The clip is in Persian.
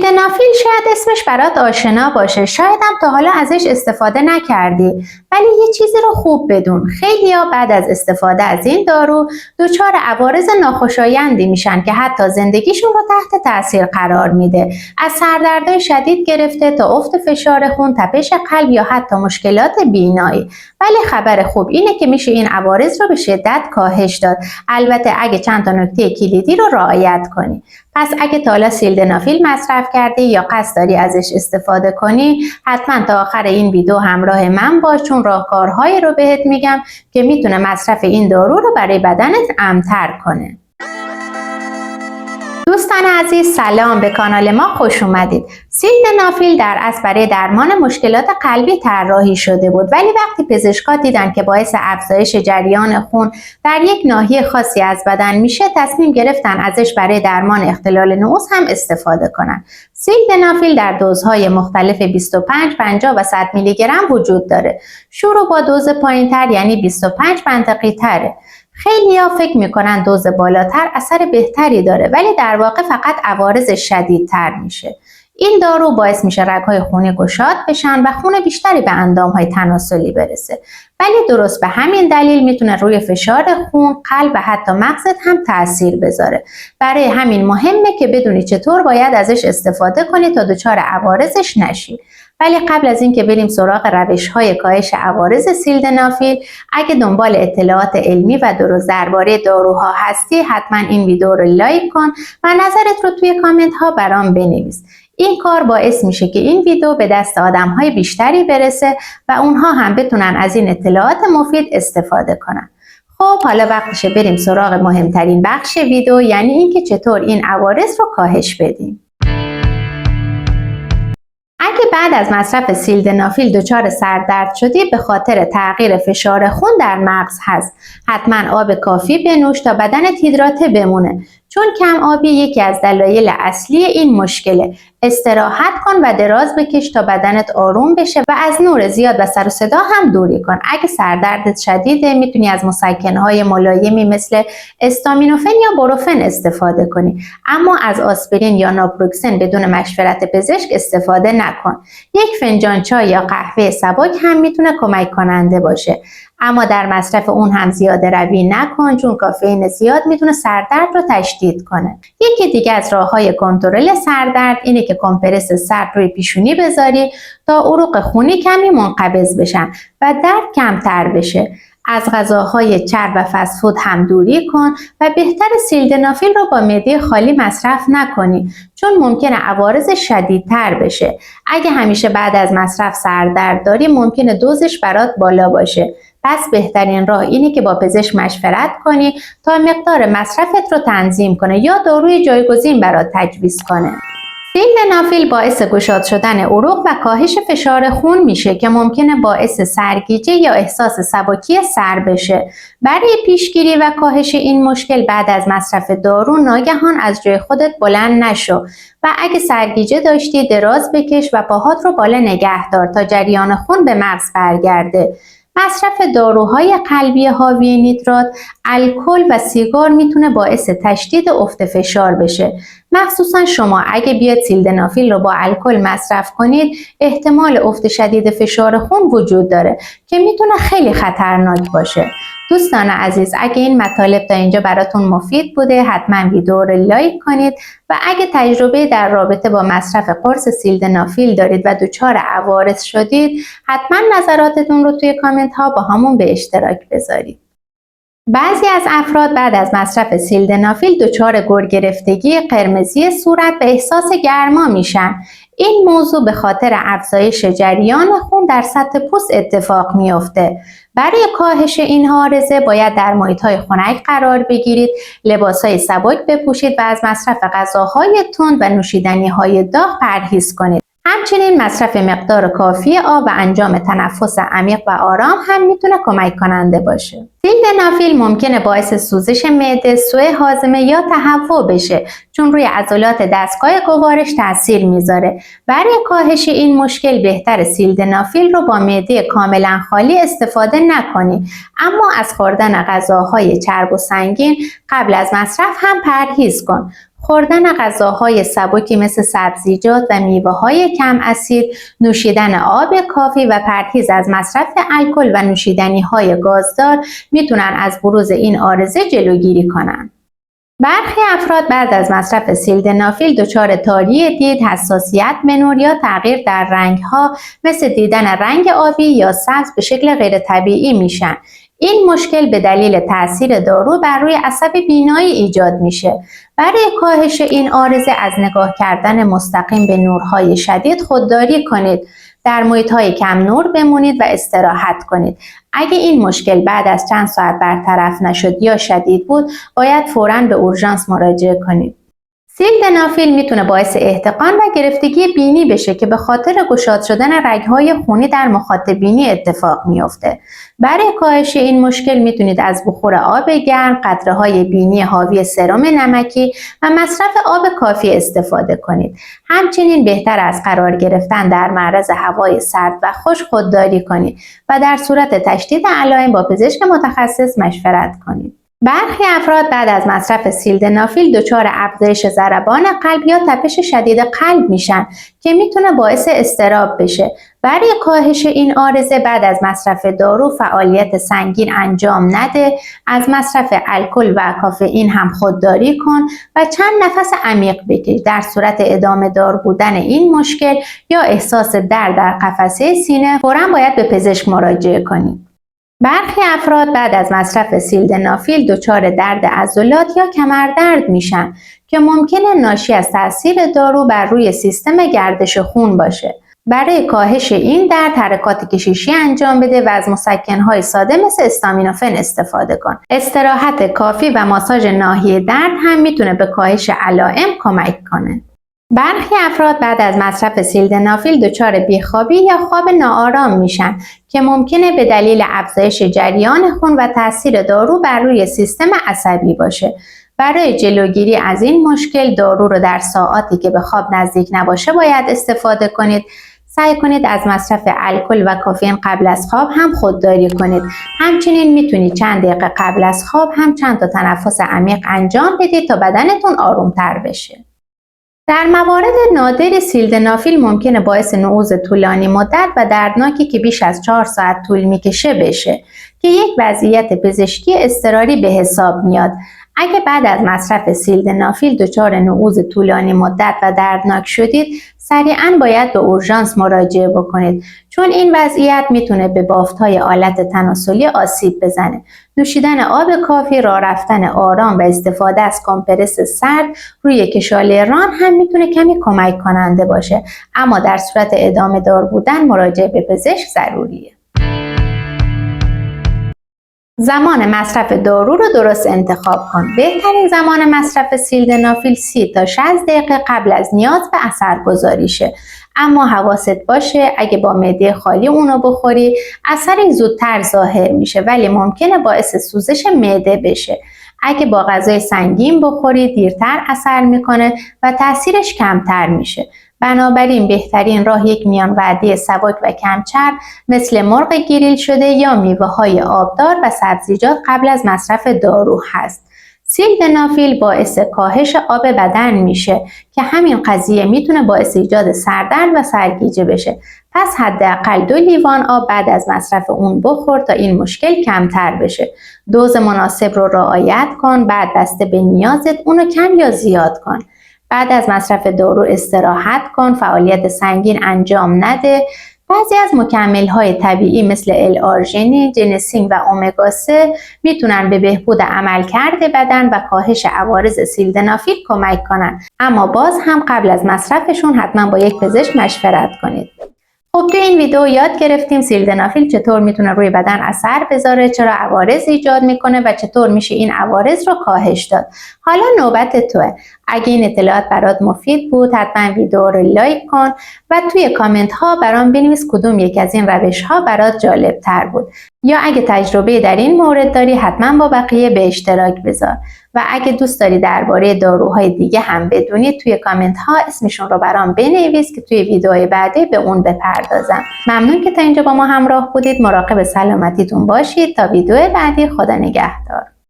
سیلدنافیل شاید اسمش برات آشنا باشه، شاید هم تا حالا ازش استفاده نکردی، ولی یه چیزی رو خوب بدون، خیلیا بعد از استفاده از این دارو دچار عوارض ناخوشایندی میشن که حتی زندگیشون رو تحت تاثیر قرار میده. از سردردهای شدید گرفته تا افت فشار خون، تپش قلب یا حتی مشکلات بینایی. ولی خبر خوب اینه که میشه این عوارض رو به شدت کاهش داد، البته اگه چند تا نکته کلیدی رو رعایت کنی. پس اگه تا حالا سیلدنافیل مصرف کردی یا قصد داری ازش استفاده کنی، حتما تا آخر این ویدیو همراه من باش، چون راهکارهایی رو بهت میگم که میتونه مصرف این دارو رو برای بدنت امن‌تر کنه. دوستان عزیز، سلام، به کانال ما خوش اومدید. سیلدنافیل در اصل برای درمان مشکلات قلبی طراحی شده بود، ولی وقتی پزشکا دیدن که باعث افزایش جریان خون در یک ناحیه خاصی از بدن میشه، تصمیم گرفتن ازش برای درمان اختلال نعوذ هم استفاده کنن. سیلدنافیل در دوزهای مختلف 25، 50 و 100 میلی گرم وجود داره. شروع با دوز پایین‌تر یعنی 25 منطقی تره. خیلی‌ها فکر میکنن دوز بالاتر اثر بهتری داره، ولی در واقع فقط عوارض شدیدتر میشه. این دارو باعث میشه رگ‌های خونی گشاد بشن و خون بیشتری به اندام‌های تناسلی برسه، ولی درست به همین دلیل میتونه روی فشار خون، قلب و حتی مغزت هم تأثیر بذاره. برای همین مهمه که بدونی چطور باید ازش استفاده کنی تا دچار عوارضش نشی. ولی قبل از اینکه بریم سراغ روش‌های کاهش عوارض سیلدنافیل، اگه دنبال اطلاعات علمی و درست درباره داروها هستی، حتما این ویدیو رو لایک کن و نظرت رو توی کامنت ها برام بنویس. این کار باعث میشه که این ویدیو به دست آدم‌های بیشتری برسه و اونها هم بتونن از این اطلاعات مفید استفاده کنن. خب حالا وقتشه بریم سراغ مهمترین بخش ویدیو، یعنی اینکه چطور این عوارض رو کاهش بدیم. اگه بعد از مصرف سیلدنافیل دچار سردرد شدی به خاطر تغییر فشار خون در مغز هست، حتما آب کافی بنوش تا بدنت هیدراته بمونه، چون کم آبی یکی از دلایل اصلی این مشکله. استراحت کن و دراز بکش تا بدنت آروم بشه و از نور زیاد و سر و صدا هم دوری کن. اگه سردردت شدیده میتونی از مسکن‌های ملایمی مثل استامینوفن یا بروفن استفاده کنی، اما از آسپرین یا ناپروکسن بدون مشورت پزشک استفاده نکن. یک فنجان چای یا قهوه سبک هم میتونه کمک کننده باشه، اما در مصرف اون هم زیاده روی نکن، چون کافئین زیاد میتونه سردرد رو تشدید کنه. یکی دیگه از راه‌های کنترل سردرد اینه که کمپرس سرد روی پیشونی بذاری تا عروق خونی کمی منقبض بشن و درد کمتر بشه. از غذاهای چرب و فست فود هم دوری کن و بهتر سیلدنافیل رو با معده خالی مصرف نکنی، چون ممکنه عوارض شدیدتر بشه. اگه همیشه بعد از مصرف سردرد داری ممکنه دوزش برات بالا باشه، پس بهترین راه اینه که با پزشک مشورت کنی تا مقدار مصرفت رو تنظیم کنه یا داروی جایگزین برات تجویز کنه. سیلدنافیل باعث گشاد شدن عروق و کاهش فشار خون میشه که ممکنه باعث سرگیجه یا احساس سبکی سر بشه. برای پیشگیری و کاهش این مشکل بعد از مصرف دارو ناگهان از جای خودت بلند نشو و اگه سرگیجه داشتی دراز بکش و پاهات رو بالا نگه دار تا جریان خون به مغز برگرده. مصرف داروهای قلبی حاوی نیترات، الکل و سیگار میتونه باعث تشدید افت فشار بشه. مخصوصا شما اگه بیاد سیلدنافیل رو با الکل مصرف کنید، احتمال افت شدید فشار خون وجود داره که میتونه خیلی خطرناک باشه. دوستان عزیز، اگه این مطالب تا اینجا براتون مفید بوده، حتما ویدیو رو لایک کنید و اگه تجربه در رابطه با مصرف قرص سیلدنافیل دارید و دچار عوارض شدید، حتما نظراتتون رو توی کامنت ها با همون به اشتراک بذارید. بعضی از افراد بعد از مصرف سیلدنافیل دچار گرگرفتگی قرمزی صورت و احساس گرما میشن. این موضوع به خاطر افزایش جریان خون در سطح پوست اتفاق میفته. برای کاهش این عارضه باید در محیط‌های خنک قرار بگیرید، لباس‌های سبک بپوشید و از مصرف غذاهای تند و نوشیدنی‌های داغ پرهیز کنید. همچنین مصرف مقدار کافی آب و انجام تنفس عمیق و آرام هم میتونه کمک کننده باشه. سیلدنافیل ممکنه باعث سوزش معده، سوء هاضمه یا تهوع بشه، چون روی عضلات دستگاه گوارش تاثیر میذاره. برای کاهش این مشکل بهتر سیلدنافیل رو با معده کاملا خالی استفاده نکنی، اما از خوردن غذاهای چرب و سنگین قبل از مصرف هم پرهیز کن. خوردن غذاهای سبکی مثل سبزیجات و میوه‌های کم اسید، نوشیدن آب کافی و پرهیز از مصرف الکل و نوشیدنی‌های گازدار میتونن از بروز این عارضه جلوگیری کنن. برخی افراد بعد از مصرف سیلدنافیل دچار تاری دید، حساسیت به نور یا تغییر در رنگ‌ها مثل دیدن رنگ آبی یا سبز به شکل غیر طبیعی میشن. این مشکل به دلیل تاثیر دارو بر روی عصب بینایی ایجاد میشه. برای کاهش این عارضه از نگاه کردن مستقیم به نورهای شدید خودداری کنید. در محیط‌های کم نور بمونید و استراحت کنید. اگه این مشکل بعد از چند ساعت برطرف نشد یا شدید بود، باید فوراً به اورژانس مراجعه کنید. سیلدنافیل میتونه باعث احتقان و گرفتگی بینی بشه که به خاطر گشاد شدن رگ‌های خونی در مخاط بینی اتفاق میفته. برای کاهش این مشکل میتونید از بخور آب گرم، قطره‌های بینی حاوی سرم نمکی و مصرف آب کافی استفاده کنید. همچنین بهتر از قرار گرفتن در معرض هوای سرد و خشک خودداری کنید و در صورت تشدید علائم با پزشک متخصص مشورت کنید. برخی افراد بعد از مصرف سیلدنافیل دچار افزایش ضربان قلب یا تپش شدید قلب میشن که میتونه باعث اضطراب بشه. برای کاهش این عارضه بعد از مصرف دارو فعالیت سنگین انجام نده، از مصرف الکل و کافئین هم خودداری کن و چند نفس عمیق بکش. در صورت ادامه دار بودن این مشکل یا احساس درد در قفسه سینه فوراً باید به پزشک مراجعه کنید. برخی افراد بعد از مصرف سیلدنافیل دچار درد عضلات یا کمردرد میشن که ممکنه ناشی از تاثیر دارو بر روی سیستم گردش خون باشه. برای کاهش این درد حرکات کشیشی انجام بده و از مسکن‌های ساده مثل استامینوفن استفاده کن. استراحت کافی و ماساژ ناحیه درد هم میتونه به کاهش علائم کمک کنه. برخی افراد بعد از مصرف سیلدنافیل دچار بیخوابی یا خواب ناآرام میشن که ممکنه به دلیل افزایش جریان خون و تاثیر دارو بر روی سیستم عصبی باشه. برای جلوگیری از این مشکل دارو رو در ساعاتی که به خواب نزدیک نباشه باید استفاده کنید. سعی کنید از مصرف الکل و کافئین قبل از خواب هم خودداری کنید. همچنین میتونید چند دقیقه قبل از خواب هم چند تا تنفس عمیق انجام بدید تا بدنتون آرومتر بشه. در موارد نادر سیلدنافیل ممکنه باعث نعوذ طولانی مدت و دردناکی که بیش از 4 ساعت طول میکشه بشه که یک وضعیت پزشکی اضطراری به حساب میاد. اگه بعد از مصرف سیلدنافیل دچار نعوذ طولانی مدت و دردناک شدید، سریعاً باید به اورژانس مراجعه بکنید چون این وضعیت میتونه به بافت‌های آلت تناسلی آسیب بزنه. نوشیدن آب کافی، راه رفتن آرام و استفاده از کمپرس سرد روی کشاله ران هم میتونه کمی کمک کننده باشه، اما در صورت ادامه دار بودن مراجعه به پزشک ضروریه. زمان مصرف دارو رو درست انتخاب کن. بهترین زمان مصرف سیلدنافیل 30 تا 60 دقیقه قبل از نیاز به اثرگذاریشه. اما حواست باشه اگه با معده خالی اونو بخوری اثری زودتر ظاهر میشه ولی ممکنه باعث سوزش معده بشه. اگه با غذای سنگین بخوری دیرتر اثر میکنه و تاثیرش کمتر میشه. بنابراین بهترین راه یک میان وعده سبک و کمچرب مثل مرغ گریل شده یا میوه‌های آبدار و سبزیجات قبل از مصرف دارو هست. سیلدنافیل باعث کاهش آب بدن میشه که همین قضیه میتونه باعث ایجاد سردرد و سرگیجه بشه. پس حداقل 2 لیوان آب بعد از مصرف اون بخور تا این مشکل کمتر بشه. دوز مناسب رو رعایت کن. بعد بسته به نیازت اونو کم یا زیاد کن. بعد از مصرف دارو استراحت کن. فعالیت سنگین انجام نده. بعضی از مکمل‌های طبیعی مثل ال-آرژینین، جنسین و امگا 3 میتونن به بهبود عملکرد بدن و کاهش عوارض سیلدنافیل کمک کنن. اما باز هم قبل از مصرفشون حتما با یک پزشک مشورت کنید. خب تو این ویدیو یاد گرفتیم سیلدنافیل چطور میتونه روی بدن اثر بذاره، چرا عوارض ایجاد میکنه و چطور میشه این عوارض رو کاهش داد. حالا نوبت توه. اگه این اطلاعات برات مفید بود حتما ویدیو رو لایک کن و توی کامنت ها برام بنویس کدوم یک از این روش ها برات جالب تر بود. یا اگه تجربه در این مورد داری حتما با بقیه به اشتراک بذار. و اگه دوست داری درباره داروهای دیگه هم بدونی توی کامنت ها اسمشون رو برام بنویس که توی ویدیوهای بعدی به اون بپردازم. ممنون که تا اینجا با ما همراه بودید. مراقب سلامتیتون باشید. تا ویدیو بعدی، خدا نگهدار.